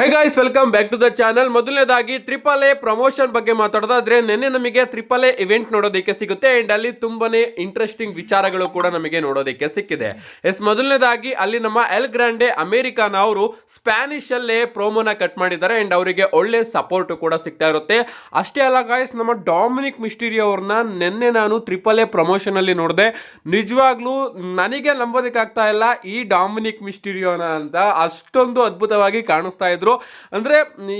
High guys, welcome back to the channel. ಮೊದಲನೇದಾಗಿ triple A promotion ಬಗ್ಗೆ ಮಾತಾಡೋದಾದ್ರೆ ನಿನ್ನೆ ನಮಗೆ ಟ್ರಿಪಲ್ ಎ ಇವೆಂಟ್ ನೋಡೋದಕ್ಕೆ ಸಿಗುತ್ತೆ ಅಂಡ್ ಅಲ್ಲಿ ತುಂಬಾನೇ ಇಂಟ್ರೆಸ್ಟಿಂಗ್ ವಿಚಾರಗಳು ಕೂಡ ನಮಗೆ ನೋಡೋದಕ್ಕೆ ಸಿಕ್ಕಿದೆ. ಮೊದಲನೇದಾಗಿ ಅಲ್ಲಿ ನಮ್ಮ ಎಲ್ ಗ್ರಾಂಡೆ ಅಮೆರಿಕಾನ ಅವರು ಸ್ಪ್ಯಾನಿಷ್ ಅಲ್ಲೇ ಪ್ರೋಮೋನ ಕಟ್ ಮಾಡಿದ್ದಾರೆ ಅಂಡ್ ಅವರಿಗೆ ಒಳ್ಳೆ ಸಪೋರ್ಟ್ ಕೂಡ ಸಿಗ್ತಾ ಇರುತ್ತೆ. ಅಷ್ಟೇ ಅಲ್ಲ ಗೈಸ್, ನಮ್ಮ ಡಾಮಿನಿಕ್ ಮಿಸ್ಟೀರಿಯೋ ಅವ್ರನ್ನ ನಿನ್ನೆ ನಾನು ಟ್ರಿಪಲ್ ಎ ಪ್ರಮೋಷನ್ ಅಲ್ಲಿ ನೋಡಿದೆ. ನಿಜವಾಗ್ಲೂ ನನಗೆ ನಂಬೋದಕ್ಕೆ ಆಗ್ತಾ ಇಲ್ಲ ಈ ಡಾಮಿನಿಕ್ ಮಿಸ್ಟೀರಿಯೋನ ಅಂತ. ಅಷ್ಟೊಂದು ಅದ್ಭುತವಾಗಿ ಕಾಣಿಸ್ತಾ ಇದ್ರು. ಅಂದ್ರೆ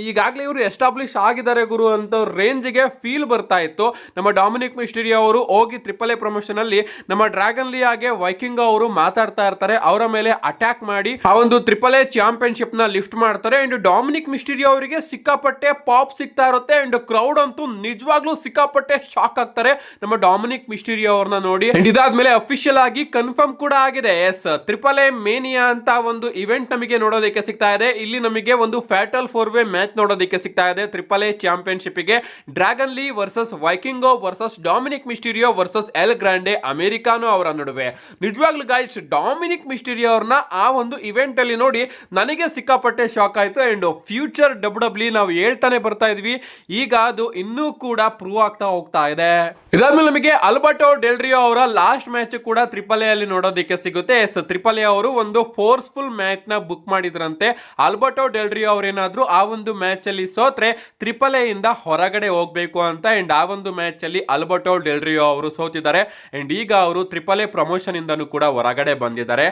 ಈಗಾಗಲೇ ಇವರು ಎಸ್ಟಾಬ್ಲಿಷ್ ಆಗಿದ್ದಾರೆ ಗುರು ಅಂತ ರೇಂಜ್ಗೆ ಫೀಲ್ ಬರ್ತಾ ಇತ್ತು. ನಮ್ಮ ಡಾಮಿನಿಕ್ ಮಿಸ್ಟೀರಿಯೋ ಅವರು ಹೋಗಿ ಟ್ರಿಪಲ್ ಎ ಪ್ರಮೋಷನ್ ಅಲ್ಲಿ ನಮ್ಮ ಡ್ರ್ಯಾಗನ್ ಲೀ ಹಾಗೆ ವೈಕಿಂಗ್ ಅವರು ಮಾತಾಡ್ತಾ ಇರ್ತಾರೆ. ಅವರ ಮೇಲೆ ಅಟ್ಯಾಕ್ ಮಾಡಿ ಆ ಒಂದು ಟ್ರಿಪಲ್ ಎ ಚಾಂಪಿಯನ್ಶಿಪ್ ನ ಲಿಫ್ಟ್ ಮಾಡ್ತಾರೆ. ಅಂಡ್ ಡಾಮಿನಿಕ್ ಮಿಸ್ಟೀರಿಯೋ ಅವರಿಗೆ ಸಿಕ್ಕಾಪಟ್ಟೆ ಪಾಪ್ ಸಿಗ್ತಾ ಇರುತ್ತೆ ಅಂಡ್ ಕ್ರೌಡ್ ಅಂತೂ ನಿಜವಾಗ್ಲೂ ಸಿಕ್ಕಾಪಟ್ಟೆ ಶಾಕ್ ಆಗ್ತಾರೆ ನಮ್ಮ ಡಾಮಿನಿಕ್ ಮಿಸ್ಟೀರಿಯೋ ಅವ್ರನ್ನ ನೋಡಿ. ಇದಾದ್ಮೇಲೆ ಅಫಿಷಿಯಲ್ ಆಗಿ ಕನ್ಫರ್ಮ್ ಕೂಡ ಆಗಿದೆ, ಎಸ್ ಟ್ರಿಪಲ್ ಎ ಮೇನಿಯಾ ಅಂತ ಒಂದು ಇವೆಂಟ್ ನಮಗೆ ನೋಡೋದಕ್ಕೆ ಸಿಗ್ತಾ ಇದೆ. ಇಲ್ಲಿ ನಮಗೆ ಒಂದು ಫ್ಯಾಟಲ್ 4-ವೇ ಮ್ಯಾಚ್ ನೋಡೋದಕ್ಕೆ ಸಿಗ್ತಾ ಇದೆ. ಟ್ರಿಪಲ್ ಎ ಚಾಂಪಿಯನ್ಶಿಪ್ ಗೆ Dragon Lee versus Vikingo versus Dominik Mysterio versus El Grande Americano ಅವರ ನಡುವೆ. ನಿಜವಾಗ್ಲೂ ಗೈಸ್, ಡಾಮಿನಿಕ್ ಮಿಸ್ಟೀರಿಯೋ ಅವ್ರನ್ನ ಆ ಒಂದು ಇವೆಂಟ್ ಅಲ್ಲಿ ನೋಡಿ ನನಗೆ ಸಿಕ್ಕಾಪಟ್ಟೆ ಶಾಕ್ ಆಯ್ತು. ಅಂಡ್ ಫ್ಯೂಚರ್ ಡಬ್ಲ್ಯೂ ನಾವು ಹೇಳ್ತಾನೆ ಬರ್ತಾ ಇದ್ವಿ, ಈಗ ಅದು ಇನ್ನೂ ಕೂಡ ಪ್ರೂವ್ ಆಗ್ತಾ ಹೋಗ್ತಾ ಇದೆ. ಇದಾದ್ಮೇಲೆ ನಮಗೆ ಅಲ್ಬರ್ಟೋ ಡೆಲ್ ರಿಯೋ ಅವರ ಲಾಸ್ಟ್ ಮ್ಯಾಚ್ ಕೂಡ ಟ್ರಿಪಲ್ ಎ ಅಲ್ಲಿ ನೋಡೋದಕ್ಕೆ ಸಿಗುತ್ತೆ. ಟ್ರಿಪಲ್ ಎ ಅವರು ಒಂದು ಫೋರ್ಸ್ಫುಲ್ ಮ್ಯಾಚ್ ನ ಬುಕ್ ಮಾಡಿದ್ರಂತೆ. ಅಲ್ಬರ್ಟೋ ಡೆಲ್ ರಿಯೋ ಅವರೇನಾದ್ರೂ ಆ ಒಂದು ಮ್ಯಾಚ್ ಅಲ್ಲಿ ಸೋತ್ರೆ ಟ್ರಿಪಲ್ ಎ ಇಂದ ಹೊರಗಡೆ ಹೋಗ್ಬೇಕು ಅಂತ. ಅಂಡ್ ಆ ಒಂದು ಮ್ಯಾಚ್ ಅಲ್ಲಿ ಅಲ್ಬರ್ಟೋ ಡೆಲ್ ರಿಯೋ ಅವರು ಸೋತಿದ್ದಾರೆ. ಅಂಡ್ ಈಗ ಅವರು ಟ್ರಿಪಲ್ ಎ ಪ್ರಮೋಷನ್ ಇಂದನೂ ಕೂಡ ಹೊರಗಡೆ ಬಂದಿದ್ದಾರೆ.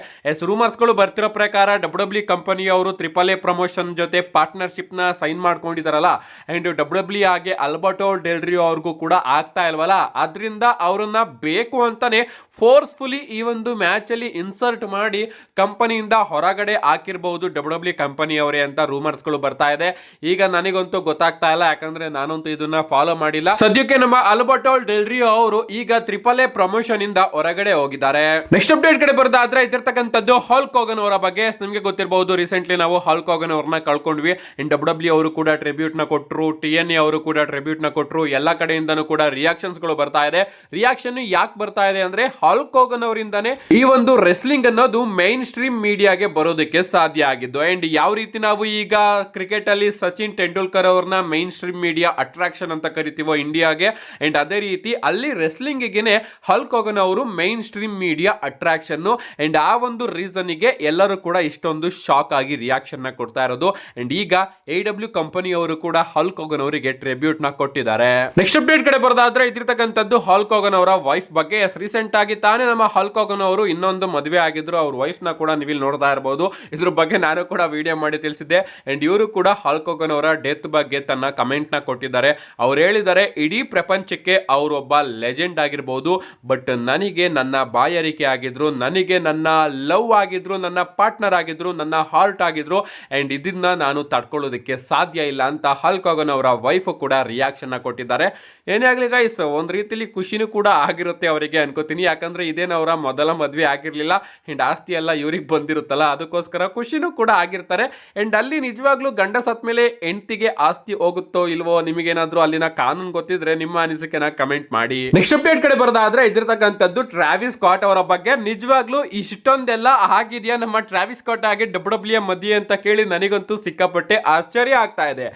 ರೂಮರ್ಸ್ ಗಳು ಬರ್ತಿರೋ ಪ್ರಕಾರ ಡಬ್ಲ್ಯೂ ಕಂಪನಿ ಅವರು ಟ್ರಿಪಲ್ ಎ ಪ್ರಮೋಷನ್ ಜೊತೆ ಪಾರ್ಟ್ನರ್ಶಿಪ್ ನ ಸೈನ್ ಮಾಡ್ಕೊಂಡಿದಾರಲ್ಲ. ಅಂಡ್ ಡಬ್ಲ್ಯೂ ಹಾಗೆ ಅಲ್ಬರ್ಟೋ ಡೆಲ್ ರಿಯೋ ಅವ್ರಿಗೂ ಕೂಡ ಆಗ್ತಾ ಇಲ್ವಲ್ಲ, ಅದರಿಂದ ಅವರನ್ನ ಬೇಕು ಅಂತಾನೆ ಫೋರ್ಸ್ಫುಲಿ ಈ ಒಂದು ಮ್ಯಾಚ್ ಅಲ್ಲಿ ಇನ್ಸರ್ಟ್ ಮಾಡಿ ಕಂಪನಿಯಿಂದ ಹೊರಗಡೆ ಹಾಕಿರಬಹುದು ಡಬ್ಲ್ಯೂ ಕಂಪನಿ ಅವರೇ ಅಂತ ರೂಮರ್ಸ್ ಗಳು ಬರ್ತಾ ಇದೆ. ಈಗ ನನಗಂತೂ ಗೊತ್ತಾಗ್ತಾ ಇಲ್ಲ, ಯಾಕಂದ್ರೆ ನಾನಂತೂ ಇದನ್ನ ಫಾಲೋ ಮಾಡಿಲ್ಲ. ಸದ್ಯಕ್ಕೆ ನಮ್ಮ ಅಲ್ಬರ್ಟೋ ಡೆಲ್ ರಿಯೋ ಅವರು ಈಗ ಟ್ರಿಪಲ್ ಎ ಪ್ರಮೋಷನ್ ಇಂದ ಹೊರಗಡೆ ಹೋಗಿದ್ದಾರೆ. ನೆಕ್ಸ್ಟ್ ಅಪ್ಡೇಟ್ ಕಡೆ ಬರೋದಾದ್ರೆ ಇದಿರ್ತಕ್ಕಂಥದ್ದು ಹಲ್ಕ್ ಹೋಗನ್ ಅವರ ಬಗ್ಗೆ. ನಿಮಗೆ ಗೊತ್ತಿರಬಹುದು, ರೀಸೆಂಟ್ಲಿ ನಾವು ಹಲ್ಕ್ ಹೋಗನ್ ಅವ್ರನ್ನ ಕಳ್ಕೊಂಡ್ವಿ. ಇನ್ ಡಬ್ಲ್ಯೂ ಅವರು ಕೂಡ ಟ್ರಿಬ್ಯೂಟ್ ನ ಕೊಟ್ಟರು, TNA ಅವರು ಕೂಡ ಟ್ರಿಬ್ಯೂಟ್ ನ ಕೊಟ್ಟರು. ಎಲ್ಲ ಕಡೆಯಿಂದನೂ ಕೂಡ ರಿಯಾಕ್ಷನ್ಸ್ ಗಳು ಬರ್ತಾ ಇದೆ. ರಿಯಾಕ್ಷನ್ ಯಾಕೆ ಬರ್ತಾ ಇದೆ ಅಂದ್ರೆ ಹಲ್ಕ್ ಹೋಗನ್ ಅವರಿಂದಾನೆ ಈ ಒಂದು ರೆಸ್ಲಿಂಗ್ ಅನ್ನೋದು ಮೈನ್ ಸ್ಟ್ರೀಮ್ ಮೀಡಿಯಾಗೆ ಬರೋದಕ್ಕೆ ಸಾಧ್ಯ ಆಗಿದ್ದು. ಅಂಡ್ ಯಾವ ರೀತಿ ನಾವು ಈಗ ಕ್ರಿಕೆಟ್ ಅಲ್ಲಿ ಸಚಿನ್ ತೆಂಡೂಲ್ಕರ್ ಅವ್ರನ್ನ ಮೈನ್ ಸ್ಟ್ರೀಮ್ ಮೀಡಿಯಾ ಅಟ್ರಾಕ್ಷನ್ ಅಂತ ಕರಿತೀವೋ ಇಂಡಿಯಾಗೆ, ಅಂಡ್ ಅದೇ ರೀತಿ ಅಲ್ಲಿ ರೆಸ್ಲಿಂಗ್ ಗೆನೆ ಹಲ್ಕ್ ಹೋಗನ್ ಅವರು main stream media attraction. And ಆ ಒಂದು ರೀಸನ್ ಗೆ ಎಲ್ಲರೂ ಕೂಡ ಇಷ್ಟೊಂದು ಶಾಕ್ ಆಗಿ ರಿಯಾಕ್ಷನ್ ನ ಕೊಡ್ತಾ ಇರೋದು. ಅಂಡ್ ಈಗ AEW ಕಂಪನಿ ಅವರು ಕೂಡ ಹಲ್ಕ್ ಹೋಗನ್ ಅವರಿಗೆ ಟ್ರಿಬ್ಯೂಟ್ ನ ಕೊಟ್ಟಿದ್ದಾರೆ. ನೆಕ್ಸ್ಟ್ ಅಪ್ಡೇಟ್ ಕಡೆ ಬರೋದಾದ್ರೆ ಇದಿರ್ತಕ್ಕಂಥದ್ದು ಹಲ್ಕ್ ಹೋಗನ್ ಅವರ ವೈಫ್ ಬಗ್ಗೆ. ರೀಸೆಂಟ್ ಆಗಿ ತಾನೇ ನಮ್ಮ ಹಲ್ಕ್ ಹೋಗನ್ ಅವರು ಇನ್ನೊಂದು ಮದುವೆ ಆಗಿದ್ರು. ಅವ್ರ ವೈಫ್ ನ ಕೂಡ ನೀವು ನೋಡ್ತಾ ಇರಬಹುದು. ಇದ್ರ ಬಗ್ಗೆ ನಾನು ಕೂಡ ವಿಡಿಯೋ ಮಾಡಿ ತಿಳಿಸಿದ್ದೆ. ಅಂಡ್ ಇವರು ಕೂಡ ಹಲ್ಕ್ ಹೋಗನ್ ಅವರ ಡೆತ್ ಬಗ್ಗೆ ತನ್ನ ಕಮೆಂಟ್ ನ ಕೊಟ್ಟಿದ್ದಾರೆ. ಅವ್ರು ಹೇಳಿದ್ದಾರೆ, ಇಡೀ ಪ್ರಪಂಚಕ್ಕೆ ಅವರೊಬ್ಬ ಲೆಜೆಂಡ್ ಆಗಿರ್ಬೋದು, ಬಟ್ ನನಗೆ ನನ್ನ ಬಾಯಾರಿಕೆ ಆಗಿದ್ರು, ನನಗೆ ನನ್ನ ಲವ್ ಆಗಿದ್ರು, ನನ್ನ ಪಾರ್ಟ್ನರ್ ಆಗಿದ್ರು, ನನ್ನ ಹಾರ್ಟ್ ಆಗಿದ್ರು. ಅಂಡ್ ಇದನ್ನ ನಾನು ತಡ್ಕೊಳ್ಳೋದಕ್ಕೆ ಸಾಧ್ಯ ಇಲ್ಲ ಅಂತ ಹಲ್ಕ್ ಹೋಗನ್ ಅವರ ವೈಫ್ ಕೂಡ ರಿಯಾಕ್ಷನ್ ನ ಕೊಟ್ಟಿದ್ದಾರೆ. ಏನೇ ಆಗ್ಲಿ ಗೈಸ್, ಒಂದ್ ರೀತಿಲಿ ಖುಷಿನೂ ಕೂಡ ಆಗಿರುತ್ತೆ ಅವರಿಗೆ ಅನ್ಕೋತೀನಿ. ಯಾಕಂದ್ರೆ ಇದೇನು ಅವರ ಮೊದಲ ಮದ್ವೆ ಆಗಿರ್ಲಿಲ್ಲ. ಅಂಡ್ ಆಸ್ತಿ ಎಲ್ಲ ಇವ್ರಿಗೆ ಬಂದಿರುತ್ತಲ್ಲ, ಅದಕ್ಕೋಸ್ಕರ ಖುಷಿನೂ ಕೂಡ ಆಗಿರ್ತಾರೆ. ಅಂಡ್ ಅಲ್ಲಿ ನಿಜವಾಗ್ಲೂ ಗಂಡ ಸತ್ ಮೇಲೆ ಹೆಂಡತಿಗೆ ಆಸ್ತಿ ಹೋಗುತ್ತೋ ಇಲ್ವೋ, ನಿಮಗೇನಾದ್ರೂ ಅಲ್ಲಿನ ಕಾನೂನು ಗೊತ್ತಿದ್ರೆ ನಿಮ್ಮ ಅನಿಸಿಕೆನ ಕಮೆಂಟ್ ಮಾಡಿ. ನೆಕ್ಸ್ಟ್ ಅಪ್ಡೇಟ್ ಕಡೆ ಬರೋದಾದ್ರೆ ಇದಿರ್ತಕ್ಕಂಥದ್ದು ಟ್ರಾವಿಸ್ ಸ್ಕಾಟ್ ಅವರ ಬಗ್ಗೆ. ನಿಜವಾಗ್ಲೂ ಇಷ್ಟೊಂದೆಲ್ಲ ಆಗಿದೆಯಾ ನಮ್ಮ ಟ್ರಾವಿಸ್ ಸ್ಕಾಟ್ ಆಗಿ ಡಬ್ಲ್ಯೂ ಮಧ್ಯೆ ಅಂತ ಕೇಳಿ ನನಗಂತೂ ಸಿಕ್ಕಾಪಟ್ಟೆ ಆಶ್ಚರ್ಯ ಆಗ್ತಾ ಇದೆ.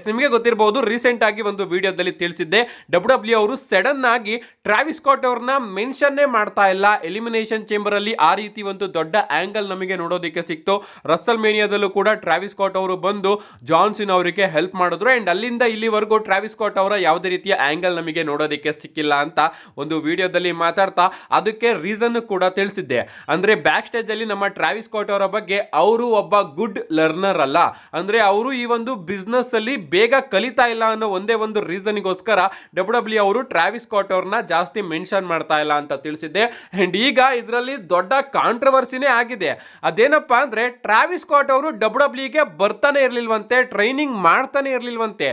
ನಿಮಗೆ ಗೊತ್ತಿರಬಹುದು, ರೀಸೆಂಟ್ ಆಗಿ ಒಂದು ವಿಡಿಯೋದಲ್ಲಿ ತಿಳಿಸಿದ್ದೆ, ಡಬ್ಲ್ಯೂ ಅವರು ಸಡನ್ ಆಗಿ ಟ್ರಾವಿಸ್ ಸ್ಕಾಟ್ ಅವ್ರನ್ನ ಮೆನ್ಷನ್ ಮಾಡ್ತಾ ಇಲ್ಲ ಎಲಿಮಿನೇಷನ್ ಚೇಂಬರ್ ಅಲ್ಲಿ. ಆ ರೀತಿ ಒಂದು ದೊಡ್ಡ ಆಂಗಲ್ ನಮಗೆ ನೋಡೋದಕ್ಕೆ ಸಿಕ್ತು. ರಸಲ್ ಮೇನಿಯಾದಲ್ಲೂ ಕೂಡ ಟ್ರಾವಿಸ್ ಸ್ಕಾಟ್ ಅವರು ಬಂದು ಜಾನ್ಸನ್ ಅವರಿಗೆ ಹೆಲ್ಪ್ ಮಾಡಿದ್ರು. ಅಂಡ್ ಅಲ್ಲಿಂದ ಇಲ್ಲಿವರೆಗೂ ಟ್ರಾವಿಸ್ ಸ್ಕಾಟ್ ಅವರ ಯಾವುದೇ ರೀತಿಯ ಆಂಗಲ್ ನಮಗೆ ನೋಡೋದಕ್ಕೆ ಸಿಕ್ಕಿಲ್ಲ ಅಂತ ಒಂದು ವಿಡಿಯೋದಲ್ಲಿ ಮಾತಾಡ್ತಾ ಅದಕ್ಕೆ ರೀಸನ್ ಕೂಡ ತಿಳಿಸಿದ್ದೆ. ಅಂದ್ರೆ ಬ್ಯಾಕ್ ಸ್ಟೇಜ್ ಅಲ್ಲಿ ನಮ್ಮ ಟ್ರಾವಿಸ್ ಸ್ಕಾಟ್ ಅವರ ಬಗ್ಗೆ ಅವರು ಒಬ್ಬ ಗುಡ್ ಲರ್ನರ್ ಅಲ್ಲ, ಅಂದ್ರೆ ಅವರು ಈ ಒಂದು ಬಿಸ್ನೆಸ್ ಅಲ್ಲಿ ಬೇಗ ಕಲಿತಾ ಇಲ್ಲ ಅನ್ನೋ ಒಂದೇ ಒಂದು ರೀಸನ್ಗೋಸ್ಕರ ಡಬ್ಲ್ಯೂ ಅವರು ಟ್ರಾವಿಸ್ ಸ್ಕಾಟ್ ಅವ್ರನ್ನ ಜಾಸ್ತಿ ಮೆನ್ಷನ್ ಮಾಡ್ತಾ ಇಲ್ಲ ಅಂತ ತಿಳಿಸಿದ್ದೆ. ಅಂಡ್ ಈಗ ಇದರಲ್ಲಿ ದೊಡ್ಡ ಕಾಂಟ್ರವರ್ಸಿನೇ ಆಗಿದೆ. ಅದೇನಪ್ಪಾ ಅಂದ್ರೆ ಟ್ರಾವಿಸ್ ಸ್ಕಾಟ್ ಅವರು ಡಬ್ಲ್ಯೂಗೆ ಬರ್ತಾನೆ ಇರ್ಲಿಲ್ವಂತೆ, ಟ್ರೈನಿಂಗ್ ಮಾಡ್ತಾನೆ ಇರ್ಲಿಲ್ವಂತೆ.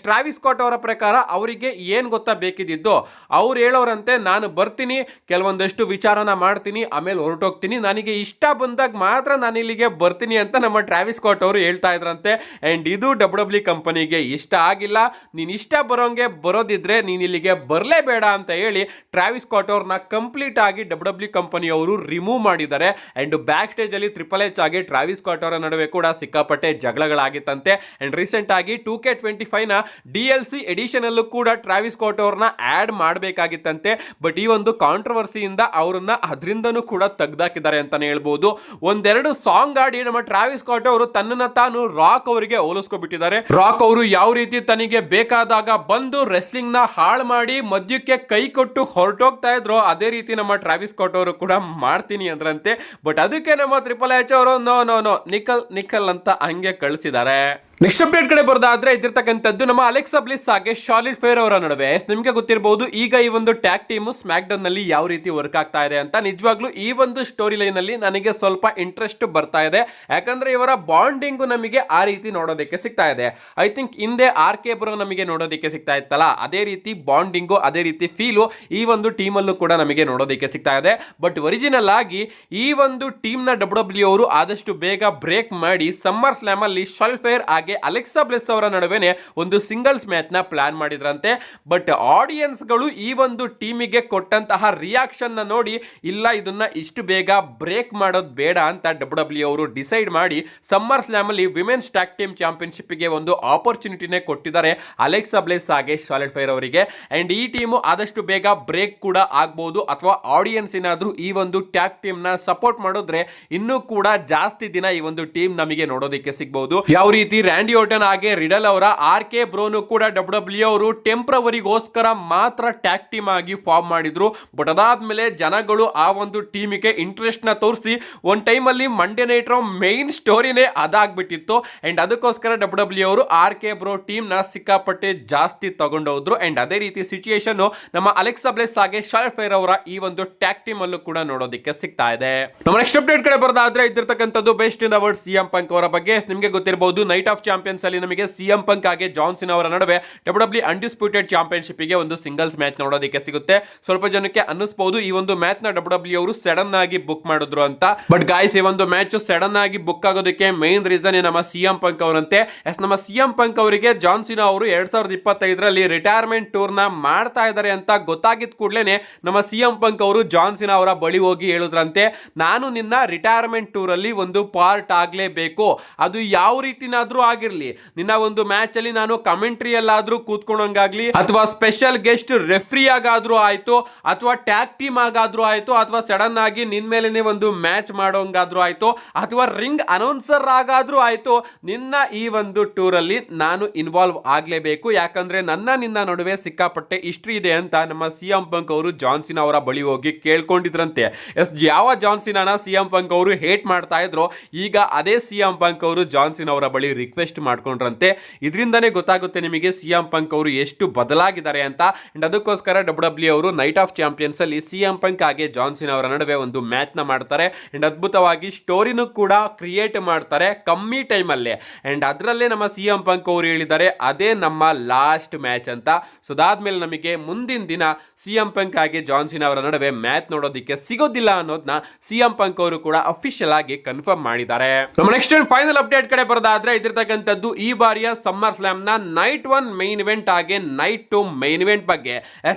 ಟ್ರಾವಿಸ್ ಸ್ಕಾಟ್ ಅವರ ಪ್ರಕಾರ ಅವರಿಗೆ ಏನ್ ಗೊತ್ತಾ ಬೇಕಿದ್ದು, ಅವ್ರು ಹೇಳೋರಂತೆ, ನಾನು ಬರ್ತೀನಿ, ಕೆಲವೊಂದಷ್ಟು ವಿಚಾರನ ಮಾಡ್ತೀನಿ, ಆಮೇಲೆ ಹೊರಟೋಗ್ತೀನಿ, ನನಗೆ ಇಷ್ಟ ಬಂದಾಗ ಮಾತ್ರ ನಾನು ಇಲ್ಲಿಗೆ ಬರ್ತೀನಿ ಅಂತ ನಮ್ಮ ಟ್ರಾವಿಸ್ ಸ್ಕಾಟ್ ಅವರು ಹೇಳ್ತಾ ಇದ್ರಂತೆ. ಅಂಡ್ ಇದು ಡಬ್ಲ್ಯೂ ಕಂಪನಿಗೆ ಇಷ್ಟ ಆಗಿಲ್ಲ. ನೀನ್ ಇಷ್ಟ ಬರೋಂಗೆ ಬರೋದಿದ್ರೆ ನೀನ್ ಇಲ್ಲಿಗೆ ಬರಲೇಬೇಡ ಅಂತ ಹೇಳಿ ಟ್ರಾವಿಸ್ ಸ್ಕಾಟ್ ಅವ್ರನ್ನ ಕಂಪ್ಲೀಟ್ ಆಗಿ ಡಬ್ಲ್ಯೂ ಕಂಪನಿ ಅವರು ರಿಮೂವ್ ಮಾಡಿದ್ದಾರೆ. ಅಂಡ್ ಬ್ಯಾಕ್ ಸ್ಟೇಜ್ ಅಲ್ಲಿ ಟ್ರಿಪಲ್ ಎಚ್ ಆಗಿ ಟ್ರಾವಿಸ್ ಸ್ಕಾಟ್ ಅವರ ನಡುವೆ ಕೂಡ ಸಿಕ್ಕಾಪಟ್ಟೆ ಜಗಳ ಜಗಳಗಳಾಗಿತ್ತಂತೆ. ಅಂಡ್ ರೀಸೆಂಟ್ ಆಗಿ 2K25 ನ DLC ಎಡಿಷನ್ ಅಲ್ಲೂ ಕೂಡ ಟ್ರಾವಿಸ್ ಸ್ಕಾಟ್ ಅವ್ರನ್ನ ಆಡ್ ಮಾಡಬೇಕಾಗಿತ್ತಂತೆ. ಬಟ್ ಈ ಒಂದು ಕಾಂಟ್ರವರ್ಸಿಯಿಂದ ಅವರನ್ನ ಅದರಿಂದನೂ ಕೂಡ ತೆಗ್ದಾಕಿದ್ದಾರೆ ಅಂತಾನೆ ಹೇಳ್ಬೋದು. ಒಂದೆರಡು ಸಾಂಗ್ ಆಡಿ ನಮ್ಮ ಟ್ರಾವಿಸ್ ಸ್ಕಾಟ್ ಅವರು ತನ್ನನ್ನ ತಾನು ರಾಕ್ ಅವರಿಗೆ ಹೋಲಿಸ್ಕೊಬಿಟ್ಟಿದ್ದಾರೆ. ರಾಕ್ ಅವರು ಯಾವ ರೀತಿ ತನಗೆ ಬೇಕಾದಾಗ ಬಂದು ರೆಸ್ಲಿಂಗ್ ನ ಹಾಳು ಮಾಡಿ ಮಧ್ಯಕ್ಕೆ ಕೈ ಕೊಟ್ಟು ಹೊರಟೋಗ್ತಾ ಇದ್ರು, ಅದೇ ರೀತಿ ನಮ್ಮ ಟ್ರಾವಿಸ್ ಸ್ಕಾಟ್ ಅವರು ಕೂಡ ಮಾಡ್ತೀನಿ ಅಂದ್ರಂತೆ. ಬಟ್ ಅದಕ್ಕೆ ನಮ್ಮ ಟ್ರಿಪಲ್ ಎಚ್ ಅವರು ನೋ ನಿಖಲ್ ಅಂತ ಹಂಗೆ ಕಳಿಸಿದ್ದಾರೆ. ನೆಕ್ಸ್ಟ್ ಅಪ್ಡೇಟ್ ಕಡೆ ಬರೋದಾದ್ರೆ ಇದಿರ್ತಕ್ಕಂಥದ್ದು ನಮ್ಮ ಅಲೆಕ್ಸಾ ಬ್ಲಿಸ್ ಹಾಗೆ ಶಾರ್ಲೆಟ್ ಫೇರ್ ಅವರ ನಡುವೆ. ನಿಮ್ಗೆ ಗೊತ್ತಿರಬಹುದು ಈಗ ಈ ಒಂದು ಟ್ಯಾಗ್ ಟೀಮ್ ಸ್ಮ್ಯಾಕ್ ಡೌನ್ ನಲ್ಲಿ ಯಾವ ರೀತಿ ವರ್ಕ್ ಆಗ್ತಾ ಇದೆ ಅಂತ. ನಿಜವಾಗ್ಲೂ ಈ ಒಂದು ಸ್ಟೋರಿ ಲೈನ್ ಅಲ್ಲಿ ನನಗೆ ಸ್ವಲ್ಪ ಇಂಟ್ರೆಸ್ಟ್ ಬರ್ತಾ ಇದೆ, ಯಾಕಂದ್ರೆ ಇವರ ಬಾಂಡಿಂಗ್ ನಮಗೆ ಆ ರೀತಿ ನೋಡೋದಕ್ಕೆ ಸಿಗ್ತಾ ಇದೆ. ಐ ಥಿಂಕ್ ಹಿಂದೆ RK ಬ್ರೋ ನಮಗೆ ನೋಡೋದಕ್ಕೆ ಸಿಗ್ತಾ ಇತ್ತಲ್ಲ, ಅದೇ ರೀತಿ ಬಾಂಡಿಂಗು ಅದೇ ರೀತಿ ಫೀಲು ಈ ಒಂದು ಟೀಮ್ ಅಲ್ಲೂ ಕೂಡ ನಮಗೆ ನೋಡೋದಕ್ಕೆ ಸಿಗ್ತಾ ಇದೆ. ಬಟ್ ಒರಿಜಿನಲ್ ಆಗಿ ಈ ಒಂದು ಟೀಮ್ ನ WWE ಅವರು ಆದಷ್ಟು ಬೇಗ ಬ್ರೇಕ್ ಮಾಡಿ ಸಮ್ಮರ್ ಸ್ಲಾಮ್ ಅಲ್ಲಿ ಶಾರ್ಲೆಟ್ ಫೇರ್ ಅಲೆಕ್ಸಾ ಬ್ಲಿಸ್ ಅವರ ನಡುವೆ ಒಂದು ಸಿಂಗಲ್ಸ್ ಮ್ಯಾಚ್ ನ ಪ್ಲಾನ್ ಮಾಡಿದ್ರಂತೆ. ಬಟ್ ಆಡಿಯನ್ಸ್ ಗಳು ಈ ಒಂದು ಟೀಮಿಗೆ ಕೊಟ್ಟಂತಹ ರಿಯಾಕ್ಷನ್ ನ ನೋಡಿ ಇಲ್ಲ ಇದನ್ನ ಇಷ್ಟು ಬೇಗ ಬ್ರೇಕ್ ಮಾಡೋದು ಬೇಡ ಅಂತ WWE ಅವರು ಡಿಸೈಡ್ ಮಾಡಿ ಸಮ್ಮರ್ ಸ್ಲಾಮ್ ಅಲ್ಲಿ ವಿಮೆನ್ಸ್ ಟ್ಯಾಗ್ ಟೀಮ್ ಚಾಂಪಿಯನ್ಶಿಪ್ ಗೆ ಒಂದು ಆಪರ್ಚುನಿಟಿನೇ ಕೊಟ್ಟಿದ್ದಾರೆ ಅಲೆಕ್ಸಾ ಬ್ಲಿಸ್ ಹಾಗೆ ಶಾರ್ಲೆಟ್ ಫೇರ್ ಅವರಿಗೆ. ಅಂಡ್ ಈ ಟೀಮು ಆದಷ್ಟು ಬೇಗ ಬ್ರೇಕ್ ಕೂಡ ಆಗಬಹುದು, ಅಥವಾ ಆಡಿಯನ್ಸ್ ಏನಾದ್ರೂ ಈ ಒಂದು ಟ್ಯಾಗ್ ಟೀಮ್ ನ ಸಪೋರ್ಟ್ ಮಾಡಿದ್ರೆ ಇನ್ನೂ ಕೂಡ ಜಾಸ್ತಿ ದಿನ ಈ ಒಂದು ಟೀಮ್ ನಮಗೆ ನೋಡೋದಕ್ಕೆ ಸಿಗಬಹುದು. ಯಾವ ರೀತಿ ರ್ಯಾಂಡಿ ಓರ್ಟನ್ ಹಾಗೆ ರಿಡಲ್ ಅವರ RK ಬ್ರೋನು ಕೂಡ WWE ಅವರು ಟೆಂಪ್ರವರಿಗೋಸ್ಕರ ಮಾತ್ರ ಟ್ಯಾಗ್ ಟೀಮ್ ಆಗಿ ಫಾರ್ಮ್ ಮಾಡಿದ್ರು. ಬಟ್ ಅದಾದ್ಮೇಲೆ ಜನಗಳು ಆ ಒಂದು ಟೀಮಿಗೆ ಇಂಟ್ರೆಸ್ಟ್ ನ ತೋರಿಸಿ ಒಂದ್ ಟೈಮ್ ಅಲ್ಲಿ ಮಂಡೇ ನೈಟ್ ರಾ ಮೈನ್ ಸ್ಟೋರಿನೇ ಅದಾಗ್ಬಿಟ್ಟಿತ್ತು. ಅಂಡ್ ಅದಕ್ಕೋಸ್ಕರ WWE ಅವರು RK ಬ್ರೋ ಟೀಮ್ ನ ಸಿಕ್ಕಾಪಟ್ಟೆ ಜಾಸ್ತಿ ತಗೊಂಡೋದ್ರು. ಅಂಡ್ ಅದೇ ರೀತಿ ಸಿಚುಯೇಷನ್ ನಮ್ಮ ಅಲೆಕ್ಸಾ ಬ್ಲಿಸ್ ಹಾಗೆ ಶಾರ್ಲೆಟ್ ಫೇರ್ ಅವರ ಈ ಒಂದು ಟ್ಯಾಗ್ ಟೀಮ್ ಅಲ್ಲೂ ಕೂಡ ನೋಡೋದಕ್ಕೆ ಸಿಗ್ತಾ ಇದೆ. ನಮ್ಮ ನೆಕ್ಸ್ಟ್ ಅಪ್ಡೇಟ್ ಕಡೆ ಬರೋದಾದ್ರೆ ಇದ್ದಿರ್ತಕ್ಕಂಥದ್ದು best in the world CM Punk ಅವರ ಬಗ್ಗೆ. ನಿಮಗೆ ಗೊತ್ತಿರಬಹುದು ನೈಟ್ ಆಫ್ ಚಾಂಪಿಯನ್ಸ್ ಅಲ್ಲಿ ನಮಗೆ CM ಪಂಕ್ ಹಾಗೆ ಜಾನ್ ಸಿನಾ ಅವರ ನಡುವೆ WWE ಅನ್ಡಿಸ್ಪ್ಯೂಟೆಡ್ ಚಾಂಪಿಯನ್ಶಿಪ್ ಗೆ ಒಂದು ಸಿಂಗಲ್ಸ್ ಮ್ಯಾಚ್ ನೋಡೋದಕ್ಕೆ ಸಿಗುತ್ತೆ. ಸ್ವಲ್ಪ ಜನಕ್ಕೆ ಅನ್ನಿಸಬಹುದು ಈ ಒಂದು ಮ್ಯಾಚ್ ನ WWE ಅವರು ಸಡನ್ ಆಗಿ ಬುಕ್ ಮಾಡಿದ್ರು ಅಂತ. ಬಟ್ ಗಾಯ್ಸ್ ಈ ಒಂದು ಮ್ಯಾಚ್ ಸಡನ್ ಆಗಿ ಬುಕ್ ಆಗೋದಕ್ಕೆ ಮೇನ್ ರೀಸನ್ ನಮ್ಮ CM ಪಂಕ್ ಅವರಂತೆ. ನಮ್ಮ CM ಪಂಕ್ ಅವರಿಗೆ ಜಾನ್ ಸಿನಾ ಅವರು 2025ರಲ್ಲಿ ರಿಟೈರ್ಮೆಂಟ್ ಟೂರ್ ನ ಮಾಡ್ತಾ ಇದ್ದಾರೆ ಅಂತ ಗೊತ್ತಾಗಿದ್ ಕೂಡಲೇ ನಮ್ಮ CM ಪಂಕ್ ಅವರು ಜಾನ್ ಸಿನಾ ಅವರ ಬಳಿ ಹೋಗಿ ಹೇಳಿದ್ರಂತೆ, ನಾನು ನಿನ್ನ ರಿಟೈರ್ಮೆಂಟ್ ಟೂರ್ ಅಲ್ಲಿ ಒಂದು ಪಾರ್ಟ್ ಆಗ್ಲೇಬೇಕು, ಅದು ಯಾವ ರೀತಿನಾದ್ರೂ ಆಗಿರ್ಲಿ, ನಿನ್ನ ಒಂದು ಮ್ಯಾಚ್ ಅಲ್ಲಿ ನಾನು ಕಮೆಂಟ್ರಿ ಅಲ್ಲಾದ್ರೂ ಕೂತ್ಕೊಂಡಂಗಾಗ್ಲಿ, ಅಥವಾ ಸ್ಪೆಷಲ್ ಗೆಸ್ಟ್ ರೆಫ್ರಿ ಆಗಾದ್ರೂ ಆಯ್ತು, ಅಥವಾ ಟ್ಯಾಗ್ ಟೀಮ್ ಆಗಾದ್ರೂ ಆಯ್ತು, ಅಥವಾ ಸಡನ್ ಆಗಿ ನಿನ್ ಮೇಲೆನೆ ಒಂದು ಮ್ಯಾಚ್ ಮಾಡೋಂಗಾದ್ರೂ ಆಯ್ತು, ಅಥವಾ ರಿಂಗ್ ಅನೌನ್ಸರ್ ಆಗಾದ್ರೂ ಆಯ್ತು, ನಿನ್ನ ಈ ಒಂದು ಟೂರ್ ಅಲ್ಲಿ ನಾನು ಇನ್ವಾಲ್ವ್ ಆಗ್ಲೇಬೇಕು, ಯಾಕಂದ್ರೆ ನಿನ್ನ ನಡುವೆ ಸಿಕ್ಕಾಪಟ್ಟೆ ಹಿಸ್ಟ್ರಿ ಇದೆ ಅಂತ ನಮ್ಮ CM ಪಂಕ್ ಅವರು ಜಾನ್ ಸಿನಾ ಅವರ ಬಳಿ ಹೋಗಿ ಕೇಳ್ಕೊಂಡಿದ್ರಂತೆ. ಯಾವ ಜಾನ್ ಸಿನಾನ CM ಪಂಕ್ ಅವರು ಹೇಟ್ ಮಾಡ್ತಾ ಇದ್ರು, ಈಗ ಅದೇ CM ಪಂಕ್ ಅವರು ಜಾನ್ ಸಿನಾ ಅವರ ಬಳಿ ರಿಕ್ವೆಸ್ಟ್ ಮಾಡ್ಕೊಂಡ್ರಂತೆ. ಇದರಿಂದನೇ ಗೊತ್ತಾಗುತ್ತೆ ನಿಮಗೆ CM ಪಂಕ್ ಅವರು ಎಷ್ಟು ಬದಲಾಗಿದ್ದಾರೆ ಅಂತ. ಅಂಡ್ ಅದಕ್ಕೋಸ್ಕರ WWE ಅವರು ನೈಟ್ ಆಫ್ ಚಾಂಪಿಯನ್ಸ್ ಅಲ್ಲಿ CM ಪಂಕ್ ಹಾಗೆ ಜಾನ್ ಸಿನಾ ಅವರ ನಡುವೆ ಒಂದು ಮ್ಯಾಚ್ ನ ಮಾಡ್ತಾರೆ. ಅಂಡ್ ಅದ್ಭುತವಾಗಿ ಸ್ಟೋರಿನೂ ಕೂಡ ಕ್ರಿಯೇಟ್ ಮಾಡ್ತಾರೆ ಕಮ್ಮಿ ಟೈಮ್ ಅಲ್ಲೇ. ಅಂಡ್ ಅದರಲ್ಲೇ ನಮ್ಮ CM ಪಂಕ್ ಅವರು ಹೇಳಿದ್ದಾರೆ ಅದೇ ನಮ್ಮ ಲಾಸ್ಟ್ ಮ್ಯಾಚ್ ಅಂತ. ಸೊ ಅದಾದ್ಮೇಲೆ ನಮಗೆ ಮುಂದಿನ ದಿನ CM ಪಂಕ್ ಹಾಗೆ ಜಾನ್ ಸಿನಾ ಅವರ ನಡುವೆ ಮ್ಯಾಚ್ ನೋಡೋದಕ್ಕೆ ಸಿಗೋದಿಲ್ಲ ಅನ್ನೋದನ್ನ CM ಪಂಕ್ ಅವರು ಕೂಡ ಅಫಿಷಿಯಲ್ ಆಗಿ ಕನ್ಫರ್ಮ್ ಮಾಡಿದ್ದಾರೆ. ನಮ್ಮ ನೆಕ್ಸ್ಟ್ ಫೈನಲ್ ಅಪ್ಡೇಟ್ ಕಡೆ ಬರೋದಾದ್ರೆ ಇದಿರ್ತಕ್ಕಂಥದ್ದು ಈ ಬಾರಿಯ ಸಮ್ಮರ್ ಸ್ಲಾಮ್ ನ ನೈಟ್ 1 ಮೈನ್ ಇವೆಂಟ್ ಹಾಗೆ ನೈಟ್ 2 ಮೈನ್ ಇವೆಂಟ್ ಬಗ್ಗೆ.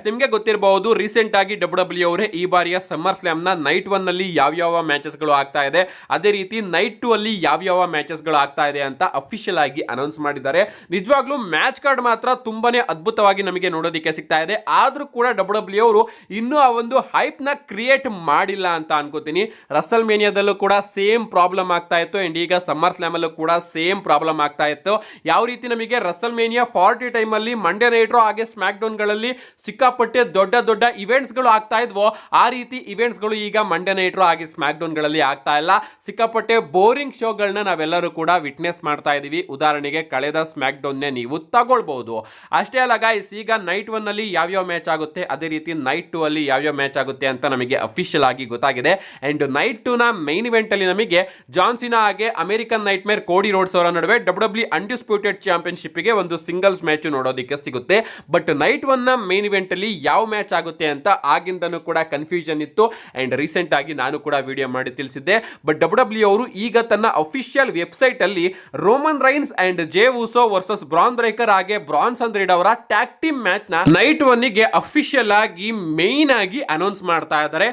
ನಿಮಗೆ ಗೊತ್ತಿರಬಹುದು ರೀಸೆಂಟ್ ಆಗಿ WWE ಅವರೇ ಈ ಬಾರಿಯ ಸಮ್ಮರ್ ಸ್ಲಾಮ್ ನ ನೈಟ್ 1 ನಲ್ಲಿ ಯಾವ ಮ್ಯಾಚಸ್ ಗಳು ಆಗ್ತಾ ಇದೆ, ಅದೇ ರೀತಿ ನೈಟ್ 2 ಅಲ್ಲಿ ಯಾವ ಮ್ಯಾಚಸ್ ಗಳು ಆಗ್ತಾ ಇದೆ ಅಂತ ಅಫಿಷಿಯಲ್ ಆಗಿ ಅನೌನ್ಸ್ ಮಾಡಿದ್ದಾರೆ. ನಿಜವಾಗ್ಲೂ ಮ್ಯಾಚ್ ಕಾರ್ಡ್ ಮಾತ್ರ ತುಂಬಾನೇ ಅದ್ಭುತವಾಗಿ ನಮಗೆ ನೋಡೋದಕ್ಕೆ ಸಿಗ್ತಾ ಇದೆ. ಆದ್ರೂ ಕೂಡ WWE ಅವರು ಇನ್ನೂ ಆ ಒಂದು ಹೈಪ್ ನ ಕ್ರಿಯೇಟ್ ಮಾಡಿಲ್ಲ ಅಂತ ಅನ್ಕೋತೀನಿ. ರಸಲ್ ಮೇನಿಯಾದಲ್ಲೂ ಕೂಡ ಸೇಮ್ ಪ್ರಾಬ್ಲಮ್ ಆಗ್ತಾ ಇತ್ತು, ಅಂಡ್ ಈಗ ಸಮ್ಮರ್ ಸ್ಲಾಮ್ ಅಲ್ಲೂ ಕೂಡ ಸೇಮ್ ಪ್ರಾಬ್ಲಮ್ ಆಗ್ತಾ ಇತ್ತು. ಯಾವ ರೀತಿ ನಮಗೆ ರಸಲ್ ಮೇನಿಯಾ 40 ಟೈಮ್ ಅಲ್ಲಿ ಮಂಡೇ ನೈಟ್ ರಾ ಹಾಗೆ ಸ್ಮ್ಯಾಕ್ ಡೌನ್ ಗಳಲ್ಲಿ ಸಿಕ್ಕಾಪಟ್ಟೆ ದೊಡ್ಡ ಇವೆಂಟ್ಸ್ ಗಳು ಆಗ್ತಾ ಇದ್ವೋ, ಆ ರೀತಿ ಇವೆಂಟ್ಸ್ ಗಳು ಈಗ ಮಂಡೇ ನೈಟ್ ರಾ ಹಾಗೆ ಸ್ಮ್ಯಾಕ್ ಡೌನ್ ಗಳಲ್ಲಿ ಆಗ್ತಾ ಇಲ್ಲ. ಸಿಕ್ಕಾಪಟ್ಟೆ ಬೋರಿಂಗ್ ಶೋಗಳನ್ನ ನಾವೆಲ್ಲರೂ ಕೂಡ ವಿಟ್ನೆಸ್ ಮಾಡ್ತಾ ಇದೀವಿ. ಉದಾಹರಣೆಗೆ ಕಳೆದ ಸ್ಮ್ಯಾಕ್ ಡೌನ್ ನೀವು ತಗೊಳ್ಬಹುದು. ಅಷ್ಟೇ ಅಲ್ಲ ಗೈಸ್, ಈಗ ನೈಟ್ 1 ಅಲ್ಲಿ ಯಾವ ಮ್ಯಾಚ್ ಆಗುತ್ತೆ, ಅದೇ ರೀತಿ ನೈಟ್ 2 ಅಲ್ಲಿ ಯಾವ ಮ್ಯಾಚ್ ಆಗುತ್ತೆ ಅಂತ ನಮಗೆ ಅಫಿಷಿಯಲ್ ಆಗಿ ಗೊತ್ತಾಗಿದೆ. ಅಂಡ್ ನೈಟ್ 2 ನ ಮೈನ್ ಇವೆಂಟ್ ಅಲ್ಲಿ ನಮಗೆ ಜಾನ್ ಸಿನಾ ಹಾಗೆ ಅಮೆರಿಕನ್ ನೈಟ್ ಮೇರ್ ಕೋಡಿ ರೋಡ್ಸ್ ಅವರ ನಡುವೆ WWE ಅನ್ಡಿಸ್ಪ್ಯೂಟೆಡ್ ಚಾಂಪಿಯನ್ಶಿಪ್ ಗೆ ಒಂದು ಸಿಂಗಲ್ಸ್ ಮ್ಯಾಚ್ ನೋಡೋದಕ್ಕೆ ಸಿಗುತ್ತೆ. ಬಟ್ ನೈಟ್ 1 ನ ಮೈನ್ ಇವೆಂಟ್ ಅಲ್ಲಿ ಯಾವ ಮ್ಯಾಚ್ ಆಗುತ್ತೆ ಅಂತ ಆಗಿಂದನೂ ಕೂಡ ಕನ್ಫ್ಯೂಷನ್ ಇತ್ತು. ಅಂಡ್ ರೀಸೆಂಟ್ ಆಗಿ ನಾನು ಕೂಡ ವಿಡಿಯೋ ಮಾಡಿ ತಿಳಿಸಿದ್ದೆ. ಬಟ್ WWE ಅವರು ಈಗ ತನ್ನ ಅಫಿಷಿಯಲ್ ವೆಬ್ಸೈಟ್ ಅಲ್ಲಿ Roman Reigns and Jey Uso versus Bron Breakker ಹಾಗೆ ಬ್ರಾನ್ಸನ್ ರೀಡ್ ಅವರ ಟ್ಯಾಗ್ ಟೀಮ್ ಮ್ಯಾಚ್ ನ ನೈಟ್ 1 ಗೆ ಅಫಿಷಿಯಲ್ ಆಗಿ ಮೇನ್ ಆಗಿ ಅನೌನ್ಸ್ ಮಾಡ್ತಾ ಇದ್ದಾರೆ.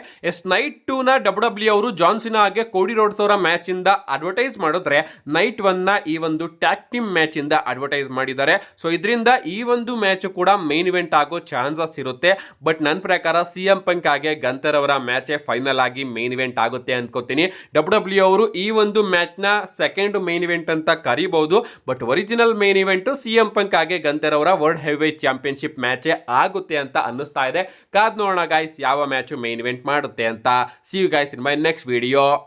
ನೈಟ್ 2 ನ WWE ಅವರು ಜಾನ್ ಸಿನಾ ಹಾಗೆ ಕೋಡಿ ರೋಡ್ಸ್ ಅವರ ಮ್ಯಾಚ್ ಇಂದ ಅಡ್ವರ್ಟೈಸ್ ಮಾಡಿದ್ರೆ ನೈಟ್ 1 ನ ಈ ಒಂದು ಟ್ಯಾಗ್ ಟೀಮ್ ಮ್ಯಾಚ್ ಇಂದ ಅಡ್ವರ್ಟೈಸ್ ಮಾಡಿದ್ದಾರೆ. ಸೊ ಇದರಿಂದ ಈ ಒಂದು ಮ್ಯಾಚ್ ಕೂಡ ಮೇನ್ ಇವೆಂಟ್ ಆಗೋ ಚಾನ್ಸಸ್ ಇರುತ್ತೆ. ಬಟ್ ನನ್ನ ಪ್ರಕಾರ CM ಪಂಕ್ ಹಾಗೆ ಗಂತರ್ ಅವರ ಮ್ಯಾಚ್ ಫೈನಲ್ ಆಗಿ ಮೇನ್ ಇವೆಂಟ್ ಆಗುತ್ತೆ ಅನ್ಕೋತೀನಿ. WWE ಅವರು ಈ ಒಂದು ಮ್ಯಾಚ್ ನ ಸೆಕೆಂಡ್ ಮೇನ್ ಇವೆಂಟ್ ಅಂತ ಕರಿಬಹುದು. But original main event CM ಪಂಕ್ ಹಾಗೆ ಗಂತರ್ ಅವರ ವರ್ಲ್ಡ್ ಹೆವಿವೇಟ್ ಚಾಂಪಿಯನ್ಶಿಪ್ ಮ್ಯಾಚ್ ಆಗುತ್ತೆ ಅಂತ ಅನ್ನಿಸ್ತಾ ಇದೆ. ಕಾದ್ ನೋಡೋಣ ಗೈಸ್ ಯಾವ ಮ್ಯಾಚ್ ಮೇನ್ ಇವೆಂಟ್ ಮಾಡುತ್ತೆ ಅಂತ. See you guys in my next video.